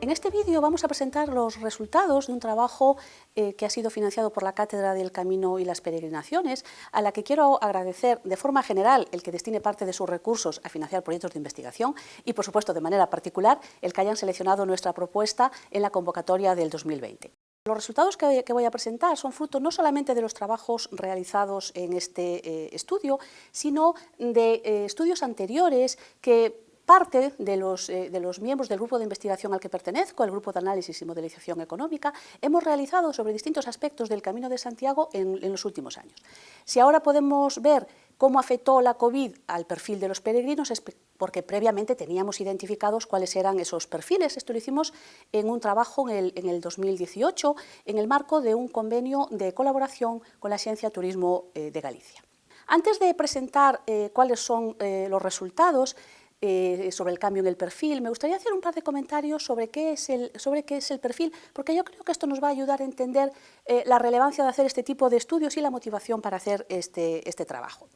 En este vídeo vamos a presentar los resultados de un trabajo que ha sido financiado por la Cátedra del Camino y las Peregrinaciones, a la que quiero agradecer de forma general el que destine parte de sus recursos a financiar proyectos de investigación y, por supuesto, de manera particular, el que hayan seleccionado nuestra propuesta en la convocatoria del 2020. Los resultados que voy a presentar son fruto no solamente de los trabajos realizados en este estudio, sino de estudios anteriores que parte de los miembros del grupo de investigación al que pertenezco, el Grupo de Análisis y Modelización Económica, hemos realizado sobre distintos aspectos del Camino de Santiago en los últimos años. Si ahora podemos ver cómo afectó la COVID al perfil de los peregrinos, es porque previamente teníamos identificados cuáles eran esos perfiles. Esto lo hicimos en un trabajo en el 2018, en el marco de un convenio de colaboración con la Agencia Turismo de Galicia. Antes de presentar cuáles son los resultados sobre el cambio en el perfil, me gustaría hacer un par de comentarios sobre qué es el perfil, porque yo creo que esto nos va a ayudar a entender la relevancia de hacer este tipo de estudios y la motivación para hacer este trabajo.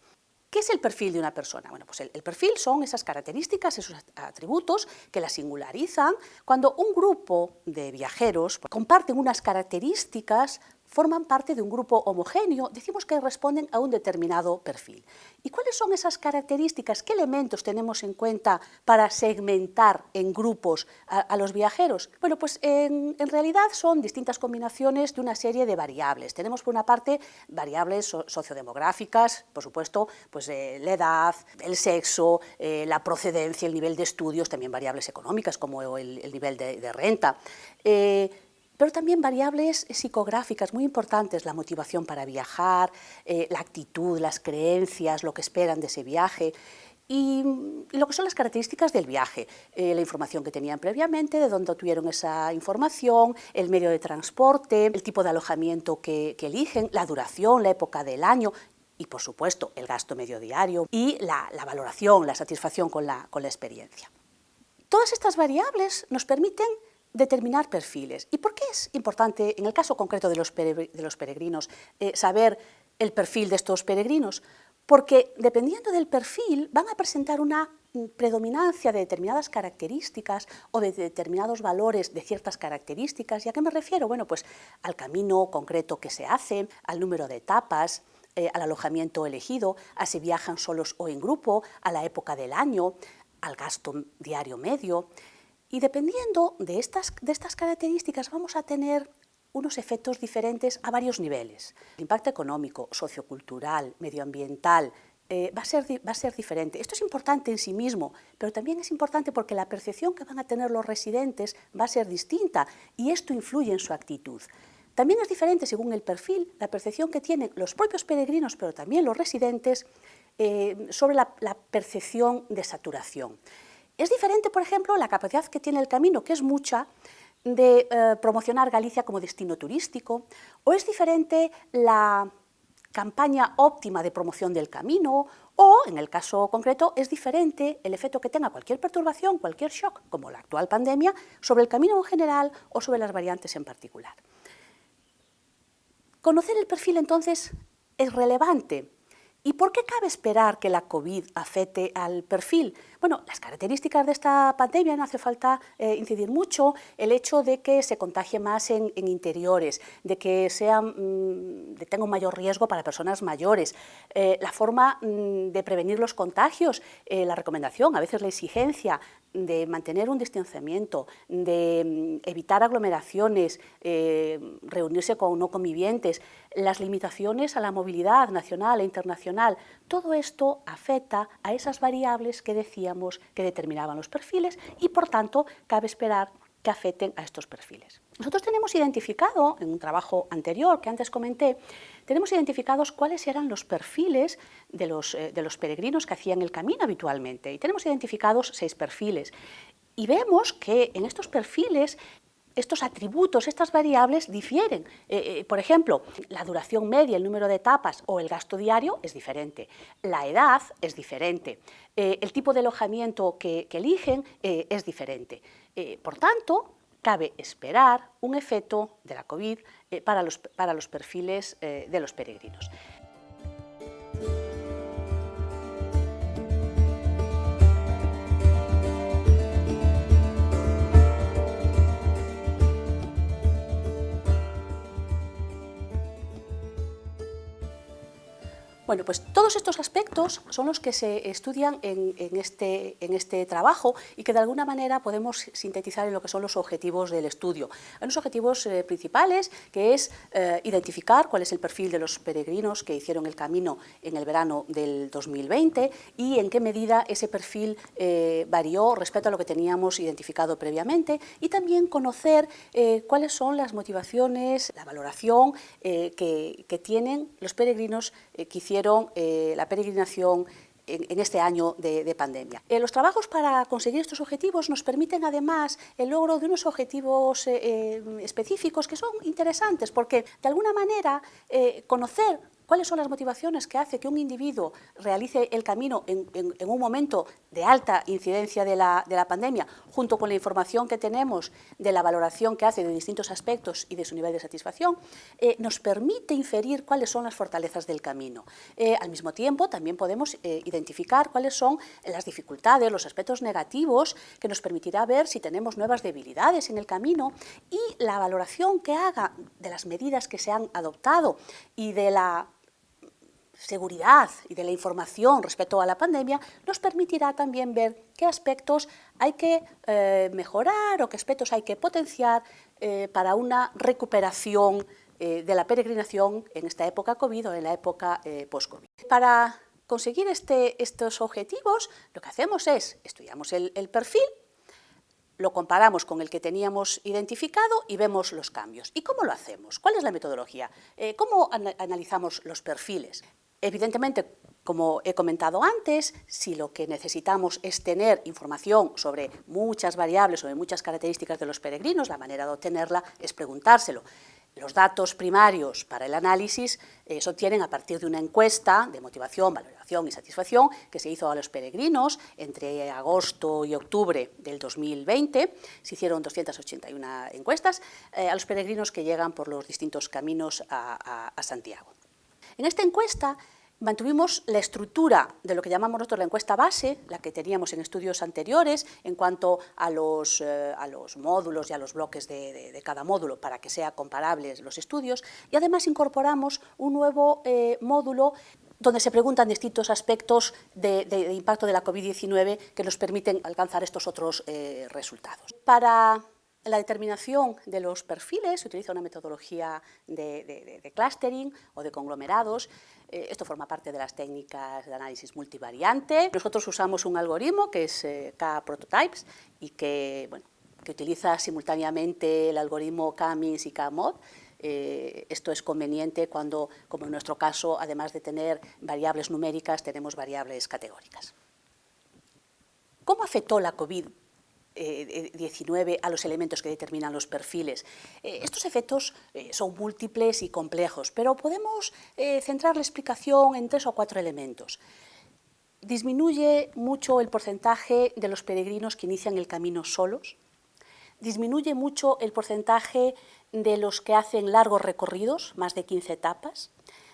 ¿Qué es el perfil de una persona? Bueno, pues el perfil son esas características, esos atributos que la singularizan cuando un grupo de viajeros comparten unas características, forman parte de un grupo homogéneo, decimos que responden a un determinado perfil. ¿Y cuáles son esas características? ¿Qué elementos tenemos en cuenta para segmentar en grupos a los viajeros? Bueno, pues en realidad son distintas combinaciones de una serie de variables. Tenemos por una parte variables sociodemográficas, por supuesto, pues la edad, el sexo, la procedencia, el nivel de estudios, también variables económicas como el nivel de renta. Pero también variables psicográficas muy importantes, la motivación para viajar, la actitud, las creencias, lo que esperan de ese viaje y lo que son las características del viaje, la información que tenían previamente, de dónde obtuvieron esa información, el medio de transporte, el tipo de alojamiento que eligen, la duración, la época del año y, por supuesto, el gasto medio diario y la valoración, la satisfacción con la experiencia. Todas estas variables nos permiten determinar perfiles. ¿Y por qué es importante, en el caso concreto de los peregrinos, saber el perfil de estos peregrinos? Porque dependiendo del perfil van a presentar una predominancia de determinadas características o de determinados valores de ciertas características. ¿Y a qué me refiero? Bueno, pues al camino concreto que se hace, al número de etapas, al alojamiento elegido, a si viajan solos o en grupo, a la época del año, al gasto diario medio. Y dependiendo de estas características vamos a tener unos efectos diferentes a varios niveles. El impacto económico, sociocultural, medioambiental va a ser diferente. Esto es importante en sí mismo, pero también es importante porque la percepción que van a tener los residentes va a ser distinta y esto influye en su actitud. También es diferente según el perfil, la percepción que tienen los propios peregrinos, pero también los residentes, sobre la percepción de saturación. Es diferente, por ejemplo, la capacidad que tiene el Camino, que es mucha, de promocionar Galicia como destino turístico, o es diferente la campaña óptima de promoción del Camino, o, en el caso concreto, es diferente el efecto que tenga cualquier perturbación, cualquier shock, como la actual pandemia, sobre el Camino en general o sobre las variantes en particular. Conocer el perfil, entonces, es relevante. ¿Y por qué cabe esperar que la COVID afecte al perfil? Bueno, las características de esta pandemia, no hace falta incidir mucho, el hecho de que se contagie más en interiores, de que tenga un mayor riesgo para personas mayores, la forma de prevenir los contagios, la recomendación, a veces la exigencia de mantener un distanciamiento, de evitar aglomeraciones, reunirse con no convivientes, las limitaciones a la movilidad nacional e internacional, todo esto afecta a esas variables que decíamos que determinaban los perfiles y, por tanto, cabe esperar que afecten a estos perfiles. Nosotros tenemos identificado, en un trabajo anterior que antes comenté, tenemos identificados cuáles eran los perfiles de los peregrinos que hacían el camino habitualmente y tenemos identificados 6 perfiles. Y vemos que en estos perfiles estos atributos, estas variables difieren. Por ejemplo, la duración media, el número de etapas o el gasto diario es diferente. La edad es diferente. El tipo de alojamiento que eligen es diferente. Por tanto, cabe esperar un efecto de la COVID para los perfiles de los peregrinos. Bueno, pues todos estos aspectos son los que se estudian en este trabajo y que de alguna manera podemos sintetizar en lo que son los objetivos del estudio. Hay unos objetivos principales, que es identificar cuál es el perfil de los peregrinos que hicieron el camino en el verano del 2020 y en qué medida ese perfil varió respecto a lo que teníamos identificado previamente, y también conocer cuáles son las motivaciones, la valoración que tienen los peregrinos que hicieron la peregrinación en este año de pandemia. Los trabajos para conseguir estos objetivos nos permiten además el logro de unos objetivos específicos que son interesantes, porque de alguna manera conocer cuáles son las motivaciones que hace que un individuo realice el camino en un momento de alta incidencia de la pandemia, junto con la información que tenemos de la valoración que hace de distintos aspectos y de su nivel de satisfacción, nos permite inferir cuáles son las fortalezas del camino. Al mismo tiempo, también podemos identificar cuáles son las dificultades, los aspectos negativos, que nos permitirá ver si tenemos nuevas debilidades en el camino, y la valoración que haga de las medidas que se han adoptado y de la seguridad y de la información respecto a la pandemia nos permitirá también ver qué aspectos hay que mejorar o qué aspectos hay que potenciar para una recuperación de la peregrinación en esta época COVID o en la época post-COVID. Para conseguir estos objetivos, lo que hacemos es estudiamos el perfil, lo comparamos con el que teníamos identificado y vemos los cambios. ¿Y cómo lo hacemos? ¿Cuál es la metodología? ¿Cómo analizamos los perfiles? Evidentemente, como he comentado antes, si lo que necesitamos es tener información sobre muchas variables, sobre muchas características de los peregrinos, la manera de obtenerla es preguntárselo. Los datos primarios para el análisis se obtienen a partir de una encuesta de motivación, valoración y satisfacción que se hizo a los peregrinos entre agosto y octubre del 2020. Se hicieron 281 encuestas a los peregrinos que llegan por los distintos caminos a Santiago. En esta encuesta mantuvimos la estructura de lo que llamamos nosotros la encuesta base, la que teníamos en estudios anteriores, en cuanto a los módulos y a los bloques de cada módulo, para que sean comparables los estudios, y además incorporamos un nuevo módulo donde se preguntan distintos aspectos de impacto de la COVID-19 que nos permiten alcanzar estos otros resultados. Para la determinación de los perfiles se utiliza una metodología de clustering o de conglomerados. Esto forma parte de las técnicas de análisis multivariante. Nosotros usamos un algoritmo que es K-Prototypes y que utiliza simultáneamente el algoritmo K-Means y K-Mod. Esto es conveniente cuando, como en nuestro caso, además de tener variables numéricas, tenemos variables categóricas. ¿Cómo afectó la COVID-19 a los elementos que determinan los perfiles? Estos efectos son múltiples y complejos, pero podemos centrar la explicación en 3 o 4 elementos. Disminuye mucho el porcentaje de los peregrinos que inician el camino solos, disminuye mucho el porcentaje de los que hacen largos recorridos, más de 15 etapas,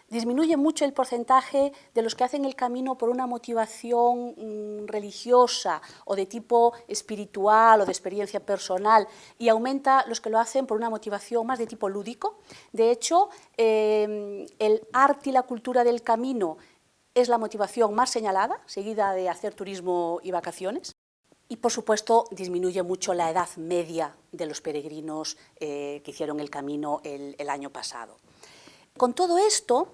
disminuye mucho el porcentaje de los que hacen el camino por una motivación religiosa o de tipo espiritual o de experiencia personal, y aumenta los que lo hacen por una motivación más de tipo lúdico. De hecho, el arte y la cultura del camino es la motivación más señalada, seguida de hacer turismo y vacaciones. Y, por supuesto, disminuye mucho la edad media de los peregrinos que hicieron el camino el año pasado. Con todo esto,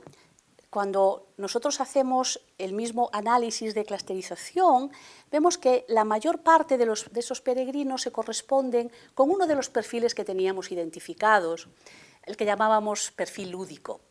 cuando nosotros hacemos el mismo análisis de clusterización, vemos que la mayor parte de esos peregrinos se corresponden con uno de los perfiles que teníamos identificados, el que llamábamos perfil lúdico.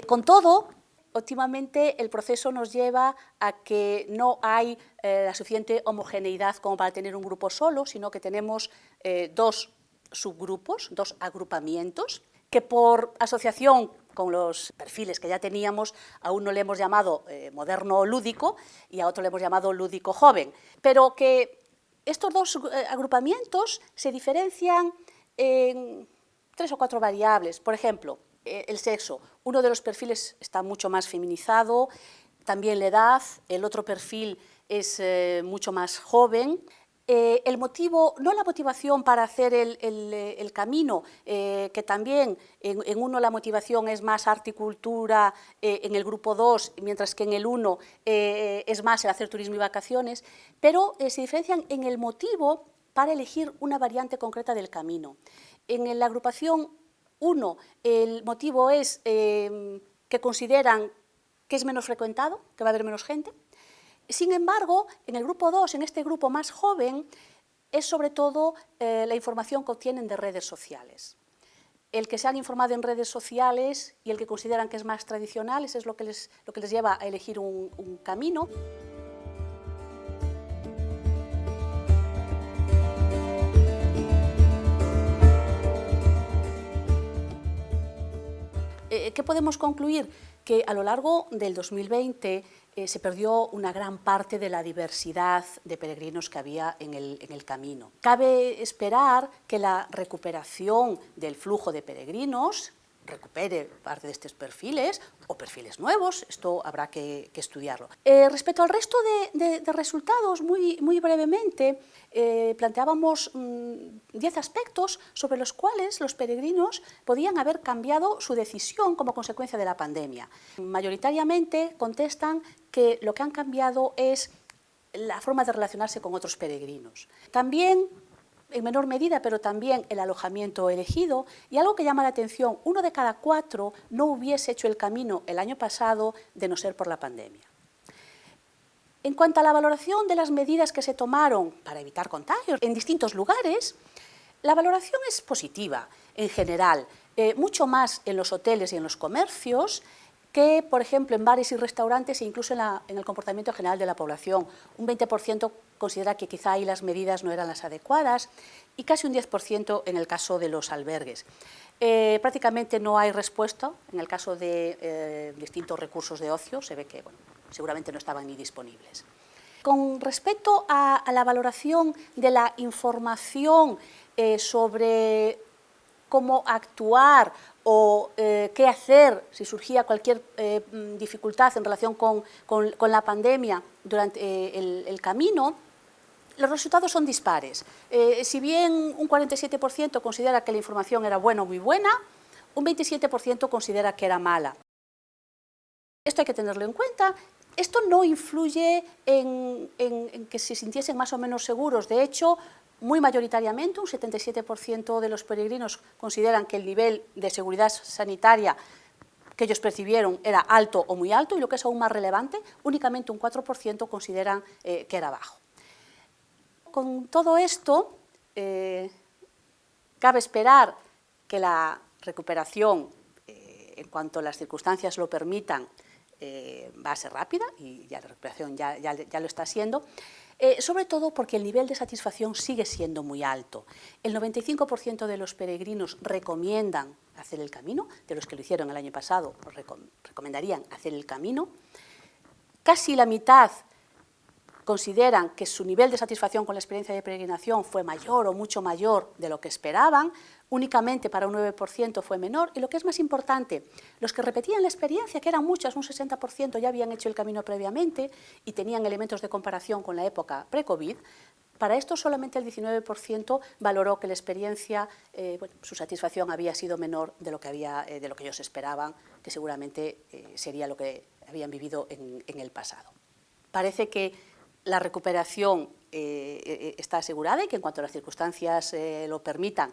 Con todo, óptimamente el proceso nos lleva a que no hay la suficiente homogeneidad como para tener un grupo solo, sino que tenemos 2 subgrupos, 2 agrupamientos, que por asociación con los perfiles que ya teníamos, a uno le hemos llamado moderno lúdico y a otro le hemos llamado lúdico joven, pero que estos 2 agrupamientos se diferencian en 3 o 4 variables. Por ejemplo, el sexo. Uno de los perfiles está mucho más feminizado, también la edad. El otro perfil es mucho más joven. El motivo, no la motivación para hacer el camino, que también en uno la motivación es más arte y cultura, en el grupo 2, mientras que en el 1 es más el hacer turismo y vacaciones, pero se diferencian en el motivo para elegir una variante concreta del camino. En la agrupación 1 el motivo es que consideran que es menos frecuentado, que va a haber menos gente. Sin embargo, en el grupo 2, en este grupo más joven, es sobre todo la información que obtienen de redes sociales. El que se han informado en redes sociales y el que consideran que es más tradicional, eso es lo que les lleva a elegir un camino. ¿Qué podemos concluir? Que a lo largo del 2020 se perdió una gran parte de la diversidad de peregrinos que había en el camino. Cabe esperar que la recuperación del flujo de peregrinos recupere parte de estos perfiles o perfiles nuevos, esto habrá que estudiarlo. Respecto al resto de resultados, muy brevemente, planteábamos 10 aspectos sobre los cuales los peregrinos podían haber cambiado su decisión como consecuencia de la pandemia. Mayoritariamente contestan que lo que han cambiado es la forma de relacionarse con otros peregrinos. También, en menor medida, pero también el alojamiento elegido, y algo que llama la atención, 1 de cada 4 no hubiese hecho el camino el año pasado de no ser por la pandemia. En cuanto a la valoración de las medidas que se tomaron para evitar contagios en distintos lugares, la valoración es positiva en general, mucho más en los hoteles y en los comercios que, por ejemplo, en bares y restaurantes e incluso en el comportamiento general de la población. Un 20% considera que quizá ahí las medidas no eran las adecuadas y casi un 10% en el caso de los albergues. Prácticamente no hay respuesta en el caso de distintos recursos de ocio, se ve que seguramente no estaban ni disponibles. Con respecto a la valoración de la información sobre cómo actuar o qué hacer si surgía cualquier dificultad en relación con la pandemia durante el camino, los resultados son dispares. Si bien un 47% considera que la información era buena o muy buena, un 27% considera que era mala. Esto hay que tenerlo en cuenta. Esto no influye en que se sintiesen más o menos seguros. De hecho, muy mayoritariamente, un 77% de los peregrinos consideran que el nivel de seguridad sanitaria que ellos percibieron era alto o muy alto, y lo que es aún más relevante, únicamente un 4% consideran que era bajo. Con todo esto, cabe esperar que la recuperación, en cuanto las circunstancias lo permitan, va a ser rápida, y ya la recuperación ya lo está siendo, sobre todo porque el nivel de satisfacción sigue siendo muy alto. El 95% de los peregrinos recomiendan hacer el camino, de los que lo hicieron el año pasado recomendarían hacer el camino. Casi la mitad consideran que su nivel de satisfacción con la experiencia de peregrinación fue mayor o mucho mayor de lo que esperaban, únicamente para un 9% fue menor, y lo que es más importante, los que repetían la experiencia, que eran muchas, un 60% ya habían hecho el camino previamente y tenían elementos de comparación con la época pre-COVID, para esto solamente el 19% valoró que la experiencia, su satisfacción había sido menor de lo que ellos esperaban, que seguramente sería lo que habían vivido en el pasado. Parece que la recuperación está asegurada y que en cuanto las circunstancias lo permitan,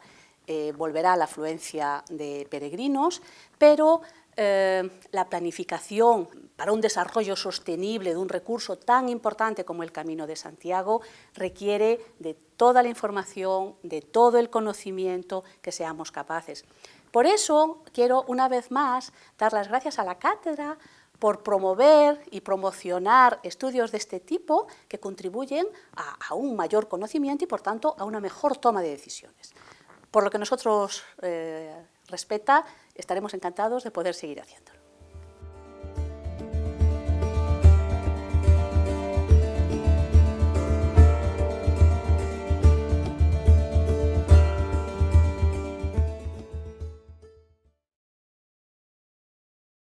volverá la afluencia de peregrinos, pero la planificación para un desarrollo sostenible de un recurso tan importante como el Camino de Santiago requiere de toda la información, de todo el conocimiento que seamos capaces. Por eso quiero una vez más dar las gracias a la cátedra por promover y promocionar estudios de este tipo que contribuyen a un mayor conocimiento y, por tanto, a una mejor toma de decisiones. Por lo que nosotros respecta, estaremos encantados de poder seguir haciéndolo.